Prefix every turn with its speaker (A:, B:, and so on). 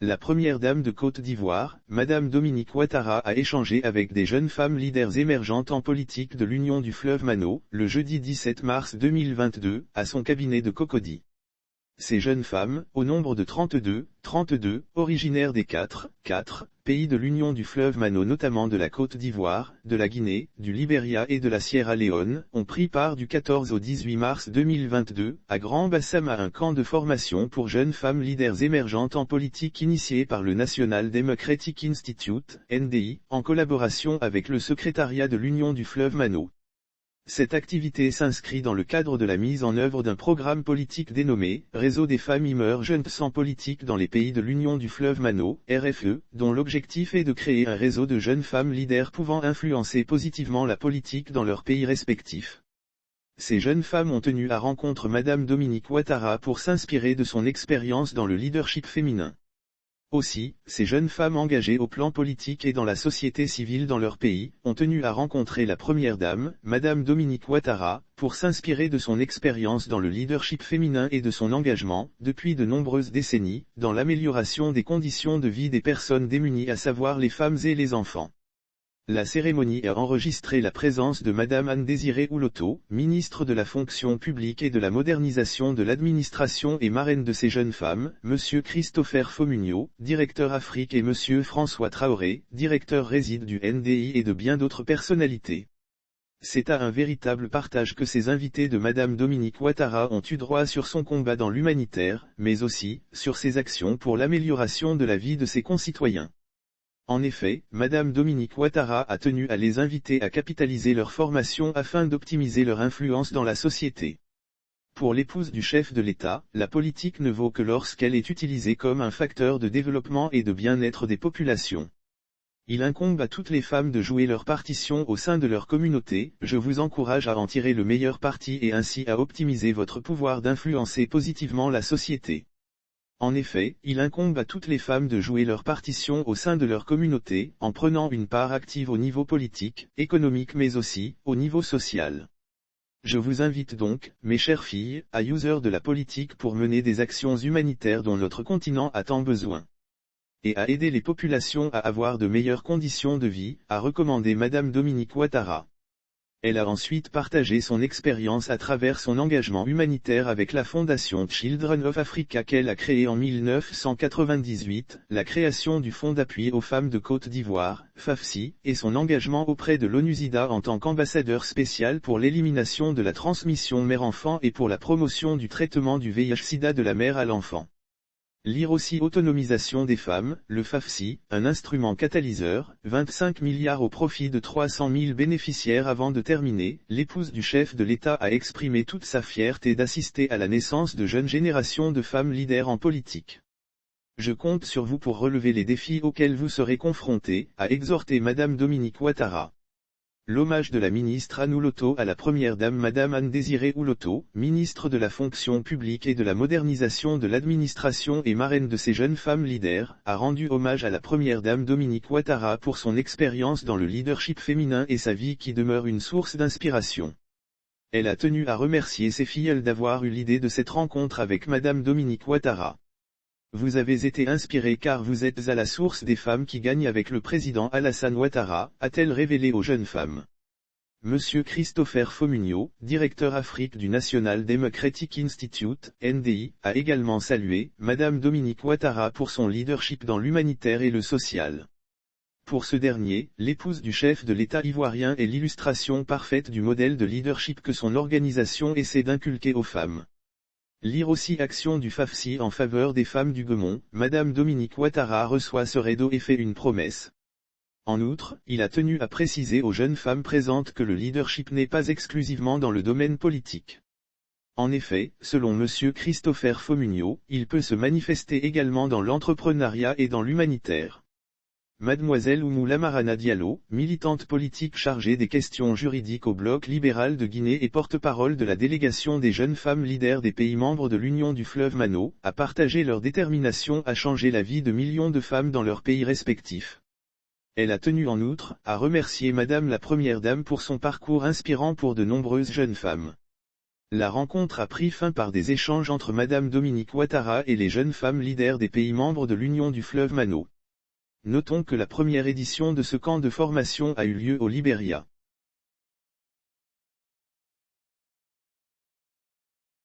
A: la première dame de Côte d'Ivoire, Madame Dominique Ouattara a échangé avec des jeunes femmes leaders émergentes en politique de l'Union du fleuve Mano, le jeudi 17 mars 2022, à son cabinet de Cocody. Ces jeunes femmes, au nombre de 32, originaires des 4 pays de l'Union du fleuve Mano, notamment de la Côte d'Ivoire, de la Guinée, du Libéria et de la Sierra Leone, ont pris part du 14 au 18 mars 2022, à Grand Bassam à un camp de formation pour jeunes femmes leaders émergentes en politique initié par le National Democratic Institute, NDI, en collaboration avec le secrétariat de l'Union du fleuve Mano. Cette activité s'inscrit dans le cadre de la mise en œuvre d'un programme politique dénommé « Réseau des femmes émergentes en politique dans les pays de l'Union du fleuve Mano, RFE », dont l'objectif est de créer un réseau de jeunes femmes leaders pouvant influencer positivement la politique dans leurs pays respectifs. Ces jeunes femmes ont tenu à rencontrer Madame Dominique Ouattara pour s'inspirer de son expérience dans le leadership féminin. Aussi, ces jeunes femmes engagées au plan politique et dans la société civile dans leur pays, ont tenu à rencontrer la première dame, Madame Dominique Ouattara, pour s'inspirer de son expérience dans le leadership féminin et de son engagement, depuis de nombreuses décennies, dans l'amélioration des conditions de vie des personnes démunies, à savoir les femmes et les enfants. La cérémonie a enregistré la présence de Madame Anne-Désirée Ouloto, ministre de la Fonction publique et de la modernisation de l'administration et marraine de ces jeunes femmes, Monsieur Christopher Fomunio, directeur Afrique et Monsieur François Traoré, directeur réside du NDI et de bien d'autres personnalités. C'est à un véritable partage que ces invités de Madame Dominique Ouattara ont eu droit sur son combat dans l'humanitaire, mais aussi, sur ses actions pour l'amélioration de la vie de ses concitoyens. En effet, Madame Dominique Ouattara a tenu à les inviter à capitaliser leur formation afin d'optimiser leur influence dans la société. Pour l'épouse du chef de l'État, la politique ne vaut que lorsqu'elle est utilisée comme un facteur de développement et de bien-être des populations. Il incombe à toutes les femmes de jouer leur partition au sein de leur communauté. Je vous encourage à en tirer le meilleur parti et ainsi à optimiser votre pouvoir d'influencer positivement la société. En effet, il incombe à toutes les femmes de jouer leur partition au sein de leur communauté, en prenant une part active au niveau politique, économique mais aussi, au niveau social. Je vous invite donc, mes chères filles, à user de la politique pour mener des actions humanitaires dont notre continent a tant besoin. Et à aider les populations à avoir de meilleures conditions de vie, a recommandé Madame Dominique Ouattara. Elle a ensuite partagé son expérience à travers son engagement humanitaire avec la fondation Children of Africa qu'elle a créée en 1998, la création du Fonds d'appui aux femmes de Côte d'Ivoire, FAFSI, et son engagement auprès de l'ONU-SIDA en tant qu'ambassadeur spécial pour l'élimination de la transmission mère-enfant et pour la promotion du traitement du VIH-Sida de la mère à l'enfant. Lire aussi Autonomisation des femmes, le FAFSI, un instrument catalyseur, 25 milliards au profit de 300 000 bénéficiaires. Avant de terminer, l'épouse du chef de l'État a exprimé toute sa fierté d'assister à la naissance de jeunes générations de femmes leaders en politique. Je compte sur vous pour relever les défis auxquels vous serez confrontés, a exhorté Madame Dominique Ouattara. L'hommage de la ministre Anne Ouloto à la première dame Madame Anne-Désirée Ouloto, ministre de la Fonction publique et de la modernisation de l'administration et marraine de ces jeunes femmes leaders, a rendu hommage à la première dame Dominique Ouattara pour son expérience dans le leadership féminin et sa vie qui demeure une source d'inspiration. Elle a tenu à remercier ses filleuls d'avoir eu l'idée de cette rencontre avec Madame Dominique Ouattara. Vous avez été inspiré car vous êtes à la source des femmes qui gagnent avec le président Alassane Ouattara, a-t-elle révélé aux jeunes femmes. Monsieur Christopher Fomunio, directeur Afrique du National Democratic Institute, NDI, a également salué Madame Dominique Ouattara pour son leadership dans l'humanitaire et le social. Pour ce dernier, l'épouse du chef de l'État ivoirien est l'illustration parfaite du modèle de leadership que son organisation essaie d'inculquer aux femmes. Lire aussi Action du FAFSI en faveur des femmes du Gaumont, Madame Dominique Ouattara reçoit ce rideau et fait une promesse. En outre, il a tenu à préciser aux jeunes femmes présentes que le leadership n'est pas exclusivement dans le domaine politique. En effet, selon Monsieur Christopher Fomunio, il peut se manifester également dans l'entrepreneuriat et dans l'humanitaire. Mademoiselle Oumou Lamarana Diallo, militante politique chargée des questions juridiques au Bloc libéral de Guinée et porte-parole de la délégation des jeunes femmes leaders des pays membres de l'Union du fleuve Mano, a partagé leur détermination à changer la vie de millions de femmes dans leurs pays respectifs. Elle a tenu en outre à remercier Madame la Première Dame pour son parcours inspirant pour de nombreuses jeunes femmes. La rencontre a pris fin par des échanges entre Madame Dominique Ouattara et les jeunes femmes leaders des pays membres de l'Union du fleuve Mano. Notons que la première édition de ce camp de formation a eu lieu au Libéria.